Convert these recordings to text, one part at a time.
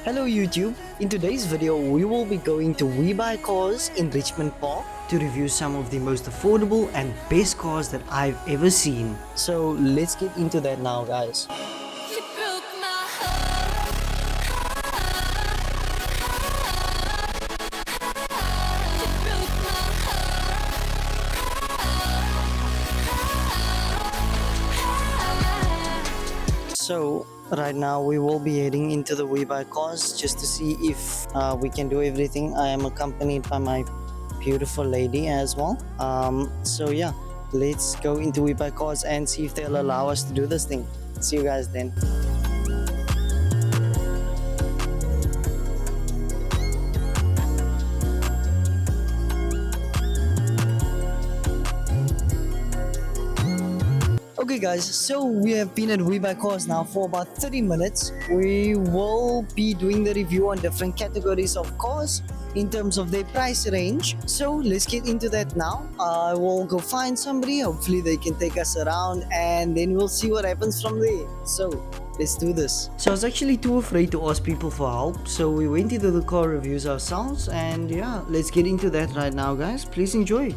Hello YouTube, in today's video we will be going to WEBUYCARS in Richmond Park to review some of the most affordable and best cars that I've ever seen. So let's get into that now guys. So right now we will be heading into the WEBUYCARS just to see if we can do everything. I am accompanied by my beautiful lady as well. So yeah, let's go into WEBUYCARS and see if they'll allow us to do this thing. See you guys then. Okay guys, so we have been at WEBUYCARS now for about 30 minutes. We will be doing the review on different categories of cars in terms of their price range. So let's get into that now. I will go find somebody, hopefully they can take us around and then we'll see what happens from there. So let's do this. So I was actually too afraid to ask people for help, so we went into the car reviews ourselves, and yeah, let's get into that right now guys. Please enjoy.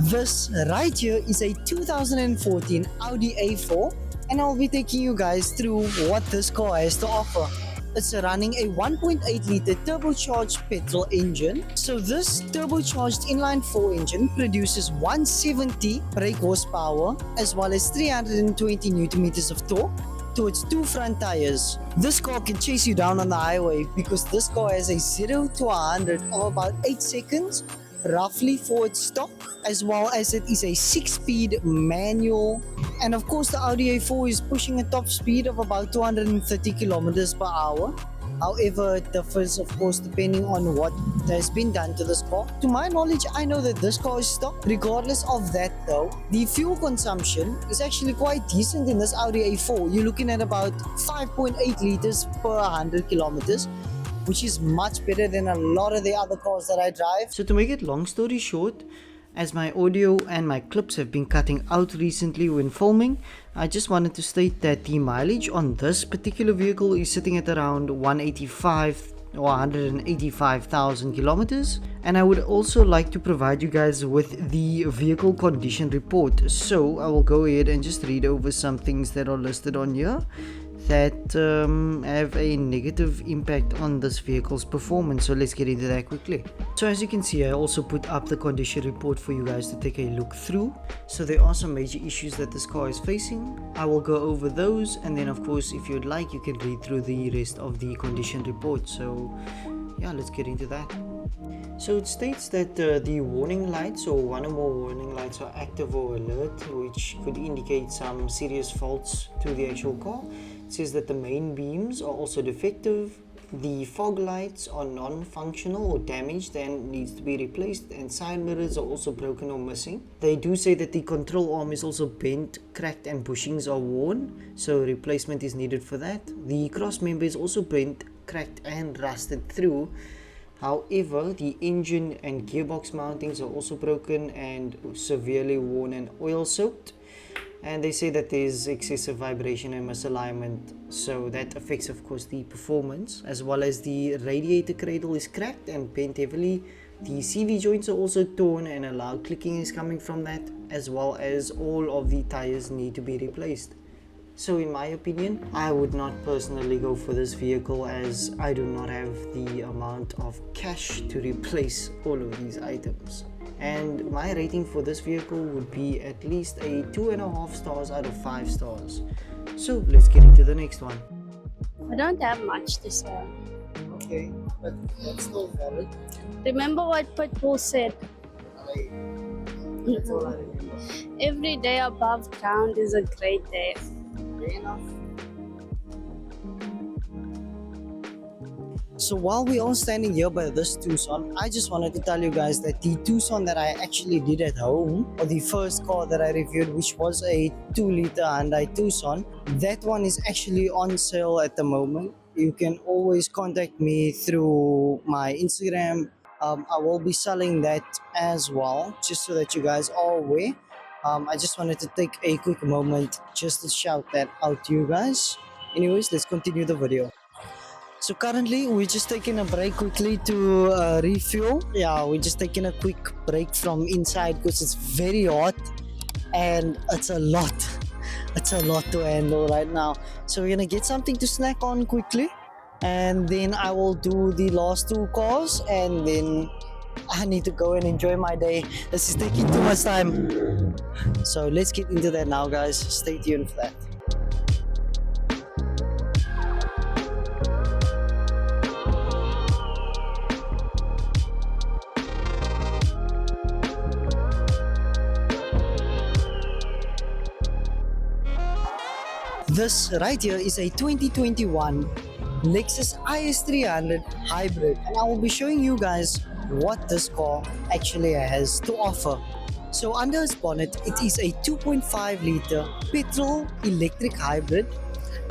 This right here is a 2014 Audi A4 and I'll be taking you guys through what this car has to offer. It's running a 1.8 litre turbocharged petrol engine. So this turbocharged inline 4 engine produces 170 brake horsepower as well as 320 Newton meters of torque to its two front tires. This car can chase you down on the highway because this car has a 0 to 100 of about 8 seconds roughly for its stock, as well as it is a 6-speed manual, and of course the Audi A4 is pushing a top speed of about 230 kilometers per hour. However, it differs of course depending on what has been done to this car. To my knowledge, I know that this car is stock. Regardless of that though, the fuel consumption is actually quite decent in this Audi A4. You're looking at about 5.8 liters per 100 kilometers, which is much better than a lot of the other cars that I drive. So to make it long story short, as my audio and my clips have been cutting out recently when filming, I just wanted to state that the mileage on this particular vehicle is sitting at around 185 or 185,000 kilometers. And I would also like to provide you guys with the vehicle condition report. So I will go ahead and just read over some things that are listed on here that have a negative impact on this vehicle's performance. So let's get into that quickly. So as you can see, I also put up the condition report for you guys to take a look through. So there are some major issues that this car is facing. I will go over those, and then of course if you'd like you can read through the rest of the condition report. So yeah, let's get into that. So it states that the warning lights or one or more warning lights are active or alert, which could indicate some serious faults to the actual car. It says that the main beams are also defective, the fog lights are non-functional or damaged and needs to be replaced, and side mirrors are also broken or missing. They do say that the control arm is also bent, cracked, and bushings are worn, so replacement is needed for that. The cross member is also bent, cracked, and rusted through. However, the engine and gearbox mountings are also broken and severely worn and oil soaked. And they say that there's excessive vibration and misalignment, so that affects of course the performance, as well as the radiator cradle is cracked and bent heavily. The CV joints are also torn and a loud clicking is coming from that, as well as all of the tires need to be replaced. So in my opinion, I would not personally go for this vehicle as I do not have the amount of cash to replace all of these items. And my rating for this vehicle would be at least a 2.5 stars out of 5 stars. So let's get into the next one. I don't have much to say. Okay, but that's still valid. Remember what Pitbull said? That's all I remember. Every day above ground is a great day. Fair enough. So while we all standing here by this Tucson, I just wanted to tell you guys that the Tucson that I actually did at home, or the first car that I reviewed, which was a 2-liter Hyundai Tucson, that one is actually on sale at the moment. You can always contact me through my Instagram. I will be selling that as well, just so that you guys are aware. I just wanted to take a quick moment just to shout that out to you guys. Anyways, let's continue the video. So currently we're just taking a break quickly to refuel. Yeah, we're just taking a quick break from inside because it's very hot and it's a lot. It's a lot to handle right now. So we're gonna get something to snack on quickly, and then I will do the last two cars, and then I need to go and enjoy my day. This is taking too much time. So let's get into that now, guys. Stay tuned for that. This right here is a 2021 Lexus IS300 Hybrid, and I will be showing you guys what this car actually has to offer. So under its bonnet, it is a 2.5 liter petrol electric hybrid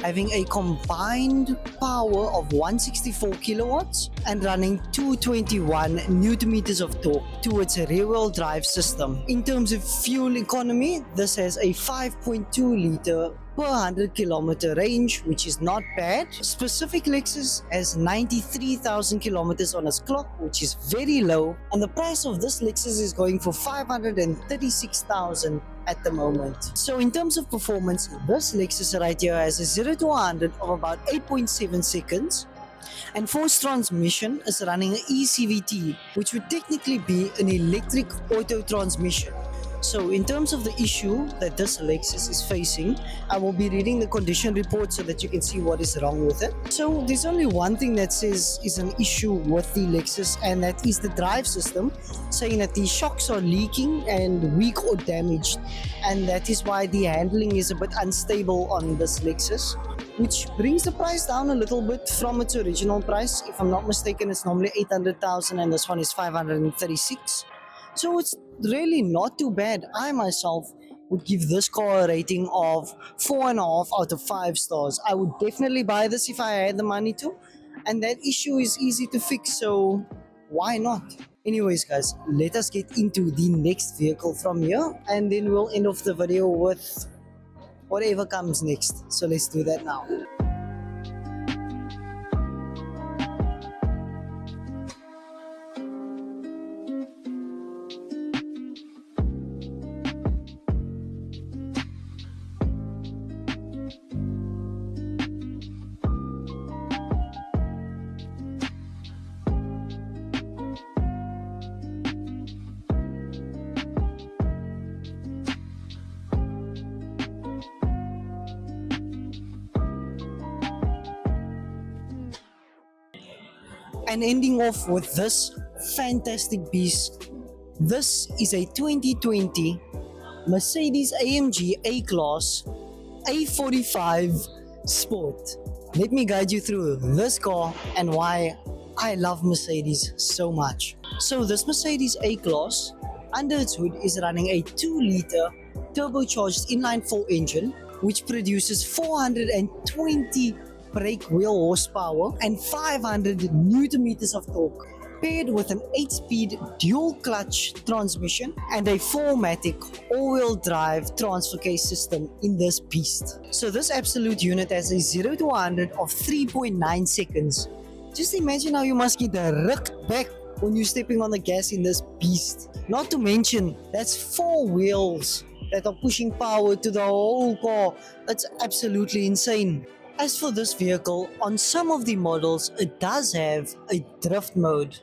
having a combined power of 164 kilowatts and running 221 newton meters of torque to its rear-wheel drive system. In terms of fuel economy, this has a 5.2 liter per 100 kilometer range, which is not bad. Specific Lexus has 93,000 kilometers on its clock, which is very low, and the price of this Lexus is going for 536,000 at the moment. So in terms of performance, this Lexus right here has a 0 to 100 of about 8.7 seconds, and force transmission is running an ECVT, which would technically be an electric auto transmission. So in terms of the issue that this Lexus is facing, I will be reading the condition report so that you can see what is wrong with it. So there's only one thing that says is an issue with the Lexus, and that is the drive system, saying that the shocks are leaking and weak or damaged, and that is why the handling is a bit unstable on this Lexus, which brings the price down a little bit from its original price. If I'm not mistaken, it's normally 800,000 and this one is 536. So it's really not too bad. I myself would give this car a rating of 4.5 out of 5 stars. I would definitely buy this if I had the money to, and that issue is easy to fix, so why not? Anyways guys, let us get into the next vehicle from here, and then we'll end off the video with whatever comes next. So let's do that now. And ending off with this fantastic beast. This is a 2020 Mercedes-AMG A-Class A45 Sport. Let me guide you through this car and why I love Mercedes so much. So this Mercedes A-Class, under its hood, is running a 2-liter turbocharged inline-4 engine, which produces 420 brake wheel horsepower and 500 newton meters of torque, paired with an 8-speed dual clutch transmission and a 4-matic all-wheel drive transfer case system in this beast. So this absolute unit has a 0 to 100 of 3.9 seconds. Just imagine how you must get ripped back when you're stepping on the gas in this beast. Not to mention, that's 4 wheels that are pushing power to the whole car. It's absolutely insane. As for this vehicle, on some of the models, it does have a drift mode.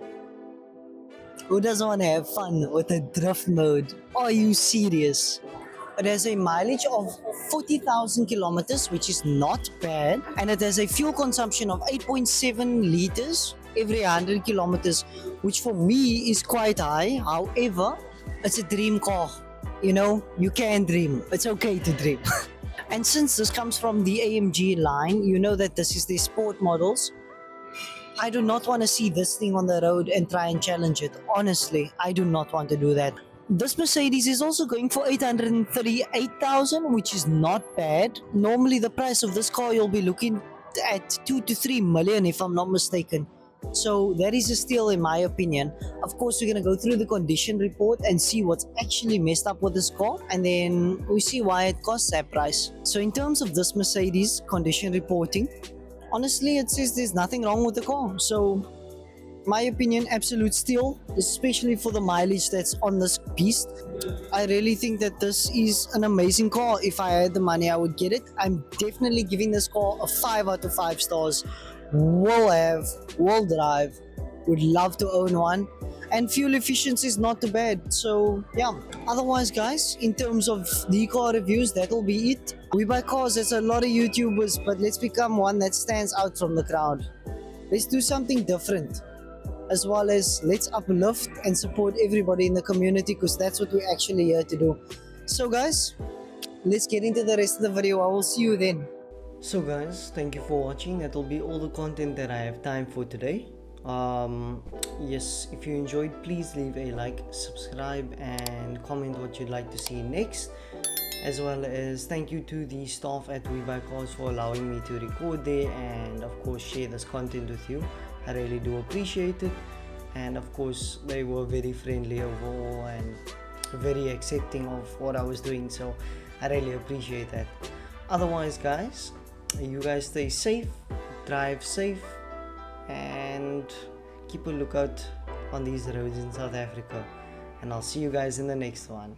Who doesn't want to have fun with a drift mode? Are you serious? It has a mileage of 40,000 kilometers, which is not bad, and it has a fuel consumption of 8.7 liters every 100 kilometers, which for me is quite high. However, it's a dream car. You know, you can dream. It's okay to dream. And since this comes from the AMG line, you know that this is the sport models. I do not want to see this thing on the road and try and challenge it. Honestly, I do not want to do that. This Mercedes is also going for 838,000, which is not bad. Normally the price of this car you'll be looking at 2 to 3 million if I'm not mistaken. So that is a steal in my opinion. Of course, we're going to go through the condition report and see what's actually messed up with this car, and then we see why it costs that price. So in terms of this Mercedes condition reporting, honestly, it says there's nothing wrong with the car. So, my opinion, absolute steal, especially for the mileage that's on this beast. I really think that this is an amazing car. If I had the money, I would get it. I'm definitely giving this car a 5 out of 5 stars. Will have, will drive, would love to own one. And fuel efficiency is not too bad. So, yeah. Otherwise, guys, in terms of the car reviews, that'll be it. We buy cars, there's a lot of YouTubers, but let's become one that stands out from the crowd. Let's do something different, as well as let's uplift and support everybody in the community, because that's what we're actually here to do. So guys, let's get into the rest of the video. I will see you then. So guys, thank you for watching. That will be all the content that I have time for today. Yes, if you enjoyed, please leave a like, subscribe, and comment what you'd like to see next. As well as thank you to the staff at WEBUYCARS for allowing me to record there and of course share this content with you. I really do appreciate it, and of course they were very friendly overall and very accepting of what I was doing, so I really appreciate that. Otherwise guys, you guys stay safe, drive safe, and keep a lookout on these roads in South Africa, and I'll see you guys in the next one.